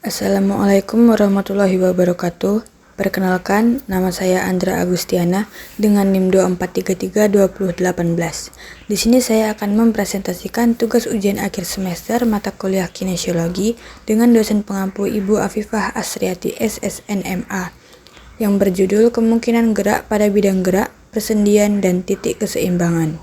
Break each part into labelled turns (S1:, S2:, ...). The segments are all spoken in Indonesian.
S1: Assalamualaikum warahmatullahi wabarakatuh. Perkenalkan, nama saya Andra Agustiana dengan NIM 24332018. Di sini saya akan mempresentasikan tugas ujian akhir semester mata kuliah kinesiologi dengan dosen pengampu Ibu Afifah Asriati SSNMA yang berjudul Kemungkinan Gerak pada Bidang Gerak, Persendian, dan Titik Keseimbangan.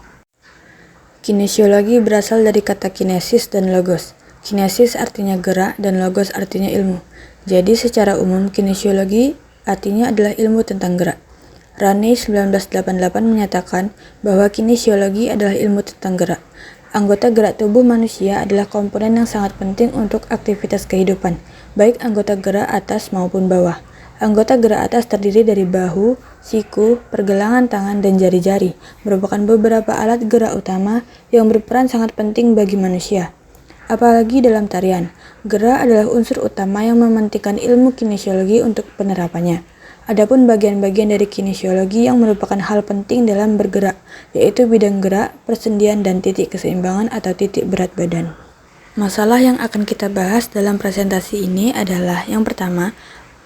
S1: Kinesiologi berasal dari kata kinesis dan logos. Kinesis artinya gerak dan logos artinya ilmu. Jadi secara umum kinesiologi artinya adalah ilmu tentang gerak. Rane 1988 menyatakan bahwa kinesiologi adalah ilmu tentang gerak. Anggota gerak tubuh manusia adalah komponen yang sangat penting untuk aktivitas kehidupan, baik anggota gerak atas maupun bawah. Anggota gerak atas terdiri dari bahu, siku, pergelangan tangan, dan jari-jari, merupakan beberapa alat gerak utama yang berperan sangat penting bagi manusia. Apalagi dalam tarian, gerak adalah unsur utama yang mementingkan ilmu kinesiologi untuk penerapannya. Adapun bagian-bagian dari kinesiologi yang merupakan hal penting dalam bergerak, yaitu bidang gerak, persendian, dan titik keseimbangan atau titik berat badan. Masalah yang akan kita bahas dalam presentasi ini adalah yang pertama,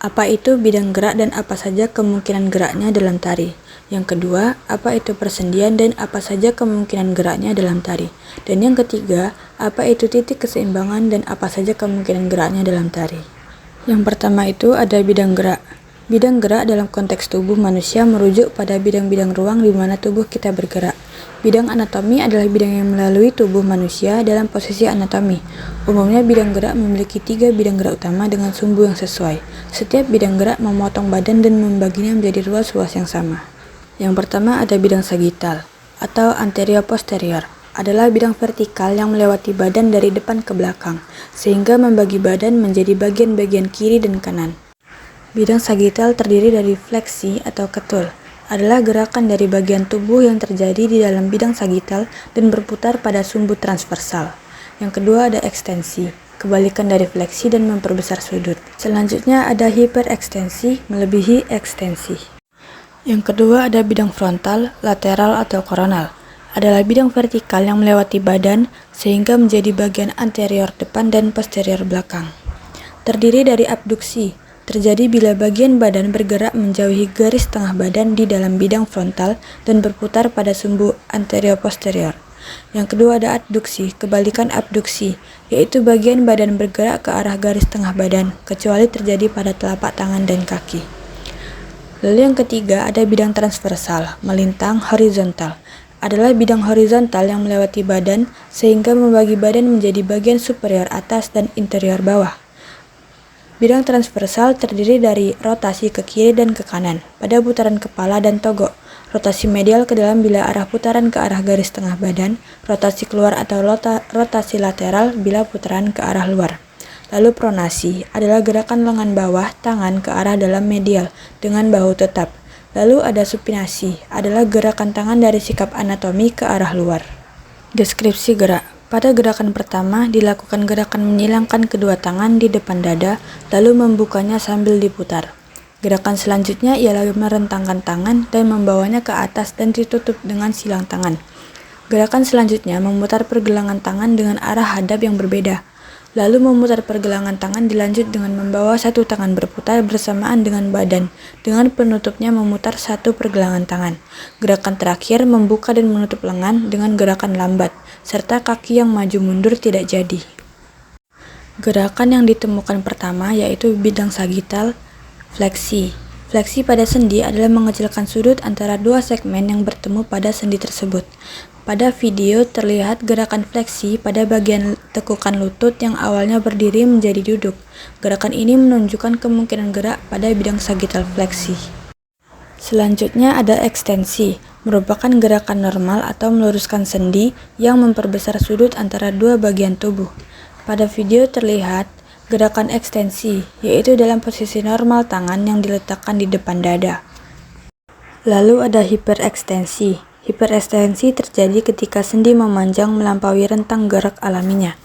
S1: apa itu bidang gerak dan apa saja kemungkinan geraknya dalam tari. Yang kedua, apa itu persendian dan apa saja kemungkinan geraknya dalam tari. Dan yang ketiga, apa itu titik keseimbangan dan apa saja kemungkinan geraknya dalam tari. Yang pertama itu ada bidang gerak. Bidang gerak dalam konteks tubuh manusia merujuk pada bidang-bidang ruang di mana tubuh kita bergerak. Bidang anatomi adalah bidang yang melalui tubuh manusia dalam posisi anatomi. Umumnya bidang gerak memiliki 3 bidang gerak utama dengan sumbu yang sesuai. Setiap bidang gerak memotong badan dan membaginya menjadi ruas-ruas yang sama. Yang pertama ada bidang sagital atau anterior-posterior. Adalah bidang vertikal yang melewati badan dari depan ke belakang, sehingga membagi badan menjadi bagian-bagian kiri dan kanan. Bidang sagital terdiri dari fleksi atau ketul. Adalah gerakan dari bagian tubuh yang terjadi di dalam bidang sagital dan berputar pada sumbu transversal. Yang kedua ada ekstensi, kebalikan dari fleksi dan memperbesar sudut. Selanjutnya ada hiperekstensi, melebihi ekstensi. Yang kedua ada bidang frontal, lateral atau koronal. Adalah bidang vertikal yang melewati badan sehingga menjadi bagian anterior depan dan posterior belakang. Terdiri dari abduksi, terjadi bila bagian badan bergerak menjauhi garis tengah badan di dalam bidang frontal dan berputar pada sumbu anterior-posterior. Yang kedua ada adduksi, kebalikan abduksi, yaitu bagian badan bergerak ke arah garis tengah badan, kecuali terjadi pada telapak tangan dan kaki. Lalu yang ketiga ada bidang transversal, melintang horizontal. Adalah bidang horizontal yang melewati badan sehingga membagi badan menjadi bagian superior atas dan interior bawah. Bidang transversal terdiri dari rotasi ke kiri dan ke kanan pada putaran kepala dan togok, rotasi medial ke dalam bila arah putaran ke arah garis tengah badan, rotasi keluar atau rotasi lateral bila putaran ke arah luar. Lalu pronasi adalah gerakan lengan bawah tangan ke arah dalam medial dengan bahu tetap. Lalu ada supinasi adalah gerakan tangan dari sikap anatomi ke arah luar. Deskripsi gerak. Pada gerakan pertama, dilakukan gerakan menyilangkan kedua tangan di depan dada, lalu membukanya sambil diputar. Gerakan selanjutnya ialah merentangkan tangan dan membawanya ke atas dan ditutup dengan silang tangan. Gerakan selanjutnya memutar pergelangan tangan dengan arah hadap yang berbeda. Lalu memutar pergelangan tangan dilanjut dengan membawa satu tangan berputar bersamaan dengan badan, dengan penutupnya memutar satu pergelangan tangan. Gerakan terakhir membuka dan menutup lengan dengan gerakan lambat, serta kaki yang maju mundur tidak jadi. Gerakan yang ditemukan pertama yaitu bidang sagital, fleksi. Fleksi pada sendi adalah mengecilkan sudut antara dua segmen yang bertemu pada sendi tersebut. Pada video terlihat gerakan fleksi pada bagian tekukan lutut yang awalnya berdiri menjadi duduk. Gerakan ini menunjukkan kemungkinan gerak pada bidang sagital fleksi. Selanjutnya ada ekstensi, merupakan gerakan normal atau meluruskan sendi yang memperbesar sudut antara dua bagian tubuh. Pada video terlihat gerakan ekstensi, yaitu dalam posisi normal tangan yang diletakkan di depan dada. Lalu ada hiperekstensi. Hiperekstensi terjadi ketika sendi memanjang melampaui rentang gerak alaminya.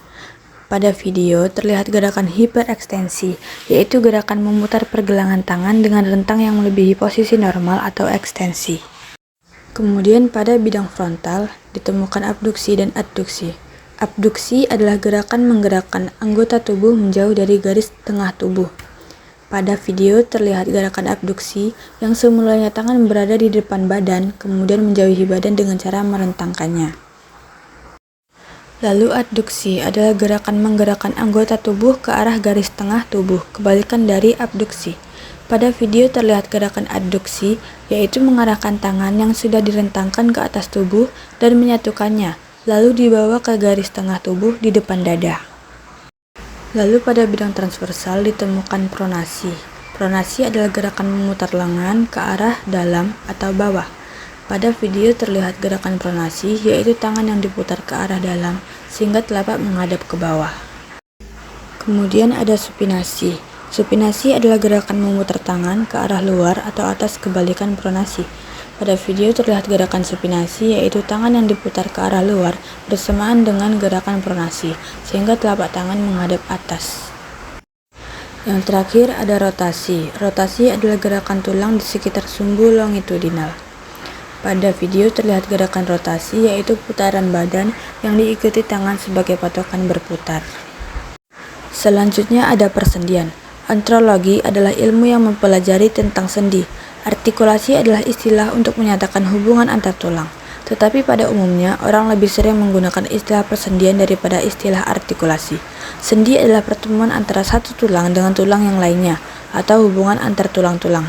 S1: Pada video terlihat gerakan hiperekstensi, yaitu gerakan memutar pergelangan tangan dengan rentang yang melebihi posisi normal atau ekstensi. Kemudian pada bidang frontal ditemukan abduksi dan adduksi. Abduksi adalah gerakan menggerakkan anggota tubuh menjauh dari garis tengah tubuh. Pada video terlihat gerakan abduksi yang semulanya tangan berada di depan badan, kemudian menjauhi badan dengan cara merentangkannya. Lalu adduksi adalah gerakan menggerakkan anggota tubuh ke arah garis tengah tubuh, kebalikan dari abduksi. Pada video terlihat gerakan adduksi, yaitu mengarahkan tangan yang sudah direntangkan ke atas tubuh dan menyatukannya, lalu dibawa ke garis tengah tubuh di depan dada. Lalu pada bidang transversal ditemukan pronasi. Pronasi adalah gerakan memutar lengan ke arah dalam atau bawah. Pada video terlihat gerakan pronasi, yaitu tangan yang diputar ke arah dalam sehingga telapak menghadap ke bawah. Kemudian ada supinasi. Supinasi adalah gerakan memutar tangan ke arah luar atau atas kebalikan pronasi. Pada video terlihat gerakan supinasi, yaitu tangan yang diputar ke arah luar bersamaan dengan gerakan pronasi, sehingga telapak tangan menghadap atas. Yang terakhir ada rotasi. Rotasi adalah gerakan tulang di sekitar sumbu longitudinal. Pada video terlihat gerakan rotasi, yaitu putaran badan yang diikuti tangan sebagai patokan berputar. Selanjutnya ada persendian. Antrologi adalah ilmu yang mempelajari tentang sendi. Artikulasi adalah istilah untuk menyatakan hubungan antar tulang. Tetapi pada umumnya, orang lebih sering menggunakan istilah persendian daripada istilah artikulasi. Sendi adalah pertemuan antara satu tulang dengan tulang yang lainnya, atau hubungan antar tulang-tulang.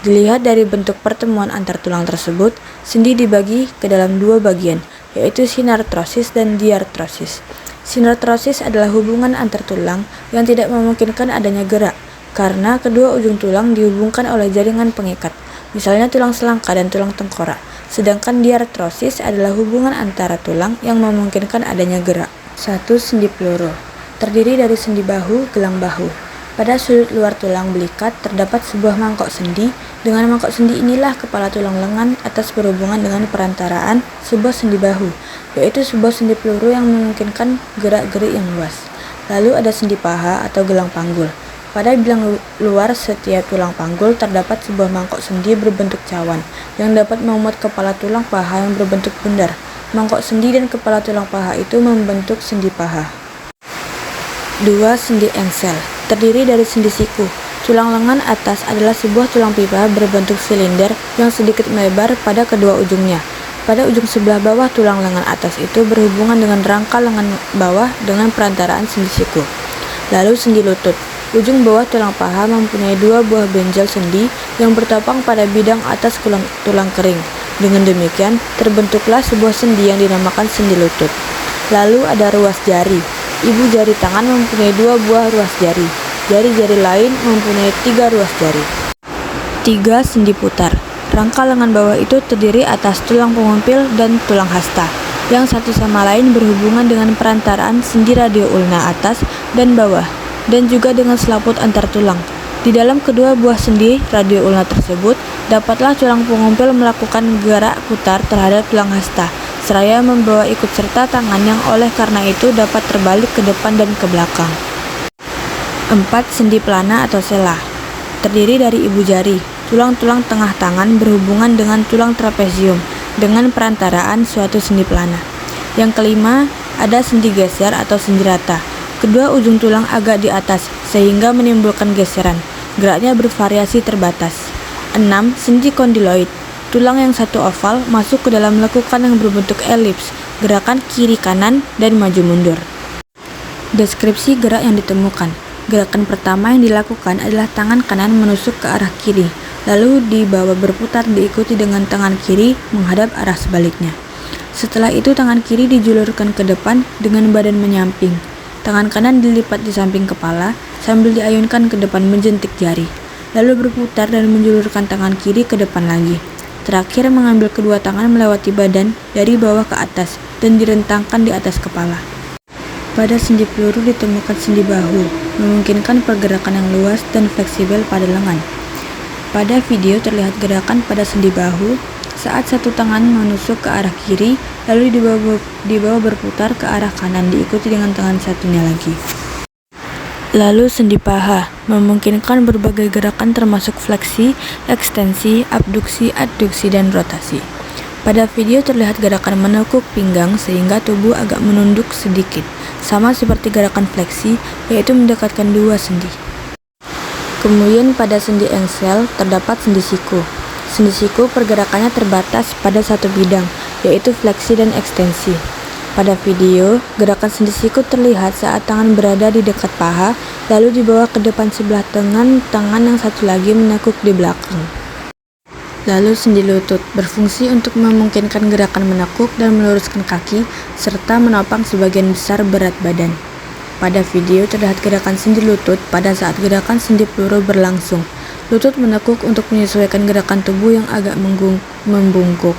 S1: Dilihat dari bentuk pertemuan antar tulang tersebut, sendi dibagi ke dalam dua bagian, yaitu sinartrosis dan diartrosis. Sinartrosis adalah hubungan antar tulang yang tidak memungkinkan adanya gerak, karena kedua ujung tulang dihubungkan oleh jaringan pengikat, misalnya tulang selangka dan tulang tengkorak. Sedangkan diartrosis adalah hubungan antara tulang yang memungkinkan adanya gerak. 1. Sendi peluru. Terdiri dari sendi bahu, gelang bahu. Pada sudut luar tulang belikat terdapat sebuah mangkok sendi. Dengan mangkok sendi inilah kepala tulang lengan atas berhubungan dengan perantaraan sebuah sendi bahu, yaitu sebuah sendi peluru yang memungkinkan gerak-gerik yang luas. Lalu ada sendi paha atau gelang panggul. Pada bilang luar setiap tulang panggul terdapat sebuah mangkok sendi berbentuk cawan yang dapat memuat kepala tulang paha yang berbentuk bundar. Mangkok sendi dan kepala tulang paha itu membentuk sendi paha. 2. Sendi engsel. Terdiri dari sendi siku. Tulang lengan atas adalah sebuah tulang pipa berbentuk silinder yang sedikit melebar pada kedua ujungnya. Pada ujung sebelah bawah tulang lengan atas itu berhubungan dengan rangka lengan bawah dengan perantaraan sendi siku. Lalu sendi lutut. Ujung bawah tulang paha mempunyai dua buah benjol sendi yang bertopang pada bidang atas tulang kering. Dengan demikian, terbentuklah sebuah sendi yang dinamakan sendi lutut. Lalu ada ruas jari. Ibu jari tangan mempunyai dua buah ruas jari. Jari-jari lain mempunyai 3 ruas jari. 3. Sendi putar. Rangka lengan bawah itu terdiri atas tulang pengumpil dan tulang hasta, yang satu sama lain berhubungan dengan perantaraan sendi radio ulna atas dan bawah, dan juga dengan selaput antar tulang. Di dalam kedua buah sendi radio ulna tersebut, dapatlah tulang pengumpil melakukan gerak putar terhadap tulang hasta, seraya membawa ikut serta tangan yang oleh karena itu dapat terbalik ke depan dan ke belakang. 4. Sendi pelana atau sela. Terdiri dari ibu jari. Tulang-tulang tengah tangan berhubungan dengan tulang trapezium dengan perantaraan suatu sendi pelana. Yang kelima, ada sendi geser atau sendi rata. Kedua ujung tulang agak di atas sehingga menimbulkan geseran. Geraknya bervariasi terbatas. 6. Sendi kondiloid. Tulang yang satu oval masuk ke dalam lekukan yang berbentuk elips, gerakan kiri kanan dan maju mundur. Deskripsi gerak yang ditemukan. Gerakan pertama yang dilakukan adalah tangan kanan menusuk ke arah kiri, lalu dibawa berputar diikuti dengan tangan kiri menghadap arah sebaliknya. Setelah itu tangan kiri dijulurkan ke depan dengan badan menyamping. Tangan kanan dilipat di samping kepala sambil diayunkan ke depan menjentik jari, lalu berputar dan menjulurkan tangan kiri ke depan lagi. Terakhir mengambil kedua tangan melewati badan dari bawah ke atas dan direntangkan di atas kepala. Pada sendi peluru ditemukan sendi bahu, memungkinkan pergerakan yang luas dan fleksibel pada lengan. Pada video terlihat gerakan pada sendi bahu saat satu tangan menusuk ke arah kiri, lalu dibawa berputar ke arah kanan diikuti dengan tangan satunya lagi. Lalu sendi paha, memungkinkan berbagai gerakan termasuk fleksi, ekstensi, abduksi, adduksi, dan rotasi. Pada video terlihat gerakan menekuk pinggang sehingga tubuh agak menunduk sedikit, sama seperti gerakan fleksi, yaitu mendekatkan dua sendi. Kemudian pada sendi engsel terdapat sendi siku. Sendi siku pergerakannya terbatas pada satu bidang, yaitu fleksi dan ekstensi. Pada video, gerakan sendi siku terlihat saat tangan berada di dekat paha, lalu dibawa ke depan sebelah tangan yang satu lagi menekuk di belakang. Lalu sendi lutut berfungsi untuk memungkinkan gerakan menekuk dan meluruskan kaki, serta menopang sebagian besar berat badan. Pada video terlihat gerakan sendi lutut pada saat gerakan sendi peluru berlangsung. Lutut menekuk untuk menyesuaikan gerakan tubuh yang agak membungkuk.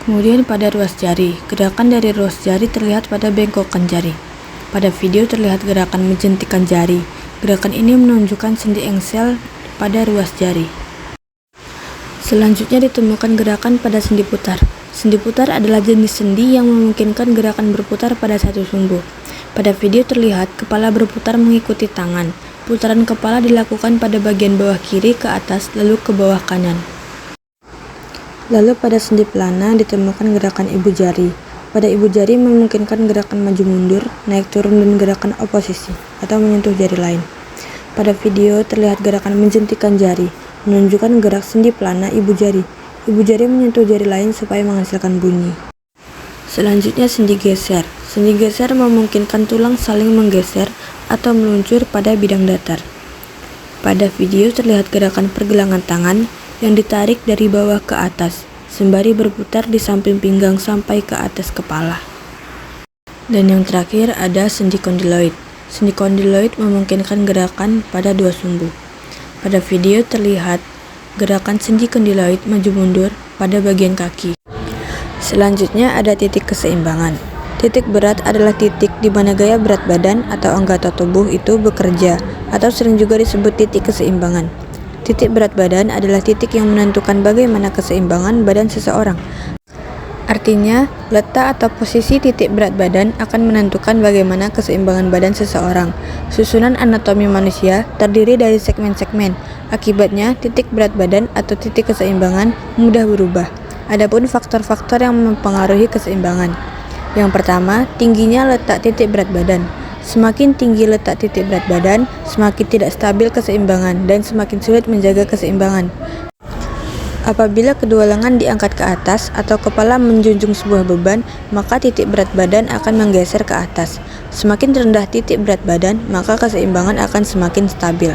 S1: Kemudian pada ruas jari, gerakan dari ruas jari terlihat pada bengkokan jari. Pada video terlihat gerakan menjentikan jari. Gerakan ini menunjukkan sendi engsel pada ruas jari. Selanjutnya ditemukan gerakan pada sendi putar. Sendi putar adalah jenis sendi yang memungkinkan gerakan berputar pada satu sumbu. Pada video terlihat kepala berputar mengikuti tangan. Putaran kepala dilakukan pada bagian bawah kiri ke atas lalu ke bawah kanan. Lalu pada sendi pelana ditemukan gerakan ibu jari. Pada ibu jari memungkinkan gerakan maju mundur, naik turun dan gerakan oposisi atau menyentuh jari lain. Pada video terlihat gerakan menjentikan jari, menunjukkan gerak sendi pelana ibu jari. Ibu jari menyentuh jari lain supaya menghasilkan bunyi. Selanjutnya sendi geser. Sendi geser memungkinkan tulang saling menggeser atau meluncur pada bidang datar. Pada video terlihat gerakan pergelangan tangan yang ditarik dari bawah ke atas, sembari berputar di samping pinggang sampai ke atas kepala. Dan yang terakhir ada sendi kondiloid. Sendi kondiloid memungkinkan gerakan pada dua sumbu. Pada video terlihat gerakan sendi kondiloid maju mundur pada bagian kaki. Selanjutnya ada titik keseimbangan. Titik berat adalah titik di mana gaya berat badan atau anggota tubuh itu bekerja, atau sering juga disebut titik keseimbangan. Titik berat badan adalah titik yang menentukan bagaimana keseimbangan badan seseorang. Artinya, letak atau posisi titik berat badan akan menentukan bagaimana keseimbangan badan seseorang. Susunan anatomi manusia terdiri dari segmen-segmen. Akibatnya, titik berat badan atau titik keseimbangan mudah berubah. Adapun faktor-faktor yang mempengaruhi keseimbangan. Yang pertama, tingginya letak titik berat badan. Semakin tinggi letak titik berat badan, semakin tidak stabil keseimbangan dan semakin sulit menjaga keseimbangan. Apabila kedua lengan diangkat ke atas atau kepala menjunjung sebuah beban, maka titik berat badan akan menggeser ke atas. Semakin rendah titik berat badan, maka keseimbangan akan semakin stabil.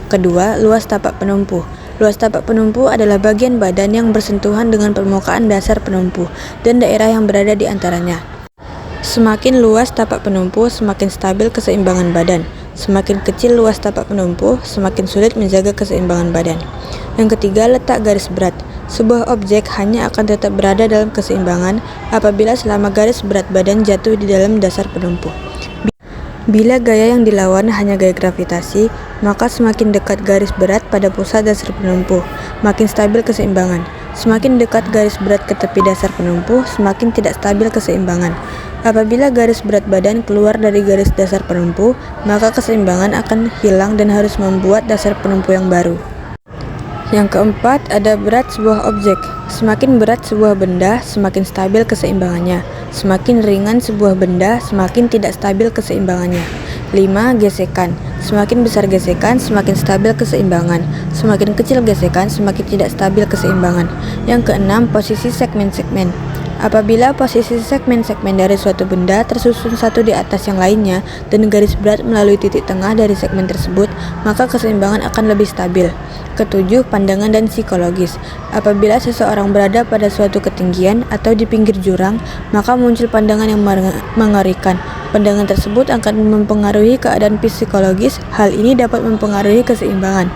S1: Kedua, luas tapak penumpu. Luas tapak penumpu adalah bagian badan yang bersentuhan dengan permukaan dasar penumpu dan daerah yang berada di antaranya. Semakin luas tapak penumpu, semakin stabil keseimbangan badan. Semakin kecil luas tapak penumpu, semakin sulit menjaga keseimbangan badan. Yang ketiga, letak garis berat. Sebuah objek hanya akan tetap berada dalam keseimbangan apabila selama garis berat badan jatuh di dalam dasar penumpu. Bila gaya yang dilawan hanya gaya gravitasi, maka semakin dekat garis berat pada pusat dasar penumpu, makin stabil keseimbangan. Semakin dekat garis berat ke tepi dasar penumpu, semakin tidak stabil keseimbangan. Apabila garis berat badan keluar dari garis dasar penumpu, maka keseimbangan akan hilang dan harus membuat dasar penumpu yang baru. Yang keempat, ada berat sebuah objek. Semakin berat sebuah benda, semakin stabil keseimbangannya. Semakin ringan sebuah benda, semakin tidak stabil keseimbangannya. 5. Gesekan. Semakin besar gesekan, semakin stabil keseimbangan. Semakin kecil gesekan, semakin tidak stabil keseimbangan. Yang keenam, posisi segmen-segmen. Apabila posisi segmen-segmen dari suatu benda tersusun satu di atas yang lainnya dan garis berat melalui titik tengah dari segmen tersebut, maka keseimbangan akan lebih stabil. Ketujuh, pandangan dan psikologis. Apabila seseorang berada pada suatu ketinggian atau di pinggir jurang, maka muncul pandangan yang mengerikan. Pandangan tersebut akan mempengaruhi keadaan psikologis. Hal ini dapat mempengaruhi keseimbangan.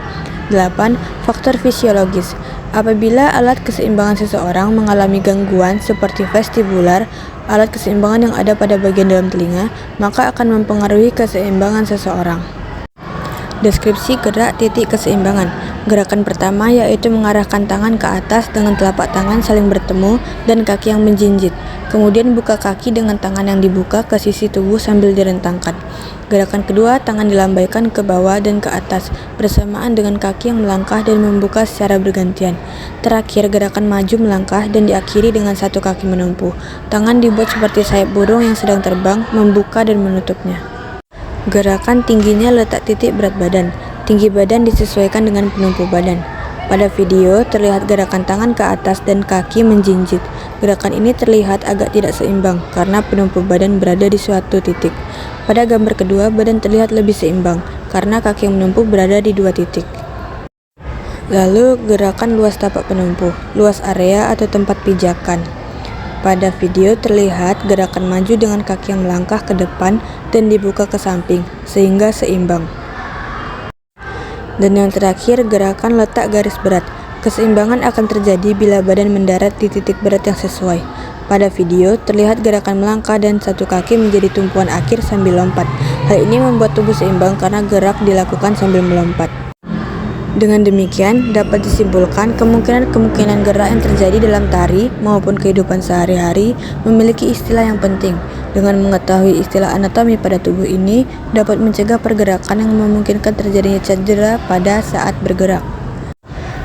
S1: 8. Faktor fisiologis. Apabila alat keseimbangan seseorang mengalami gangguan seperti vestibular, alat keseimbangan yang ada pada bagian dalam telinga, maka akan mempengaruhi keseimbangan seseorang. Deskripsi gerak titik keseimbangan. Gerakan pertama yaitu mengarahkan tangan ke atas dengan telapak tangan saling bertemu dan kaki yang menjinjit. Kemudian buka kaki dengan tangan yang dibuka ke sisi tubuh sambil direntangkan. Gerakan kedua, tangan dilambaikan ke bawah dan ke atas, bersamaan dengan kaki yang melangkah dan membuka secara bergantian. Terakhir, gerakan maju melangkah dan diakhiri dengan satu kaki menumpu. Tangan dibuat seperti sayap burung yang sedang terbang, membuka dan menutupnya. Gerakan tingginya letak titik berat badan. Tinggi badan disesuaikan dengan penumpu badan. Pada video, terlihat gerakan tangan ke atas dan kaki menjinjit. Gerakan ini terlihat agak tidak seimbang karena penumpu badan berada di suatu titik. Pada gambar kedua, badan terlihat lebih seimbang karena kaki yang menumpu berada di dua titik. Lalu, gerakan luas tapak penumpu, luas area atau tempat pijakan. Pada video terlihat gerakan maju dengan kaki yang melangkah ke depan dan dibuka ke samping, sehingga seimbang. Dan yang terakhir, gerakan letak garis berat. Keseimbangan akan terjadi bila badan mendarat di titik berat yang sesuai. Pada video, terlihat gerakan melangkah dan satu kaki menjadi tumpuan akhir sambil lompat. Hal ini membuat tubuh seimbang karena gerak dilakukan sambil melompat. Dengan demikian, dapat disimpulkan kemungkinan-kemungkinan gerak yang terjadi dalam tari maupun kehidupan sehari-hari memiliki istilah yang penting. Dengan mengetahui istilah anatomi pada tubuh ini, dapat mencegah pergerakan yang memungkinkan terjadinya cedera pada saat bergerak.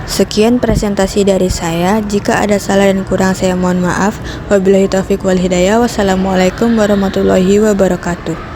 S1: Sekian presentasi dari saya. Jika ada salah dan kurang, saya mohon maaf. Wabillahi taufiq wal hidayah. Wassalamualaikum warahmatullahi wabarakatuh.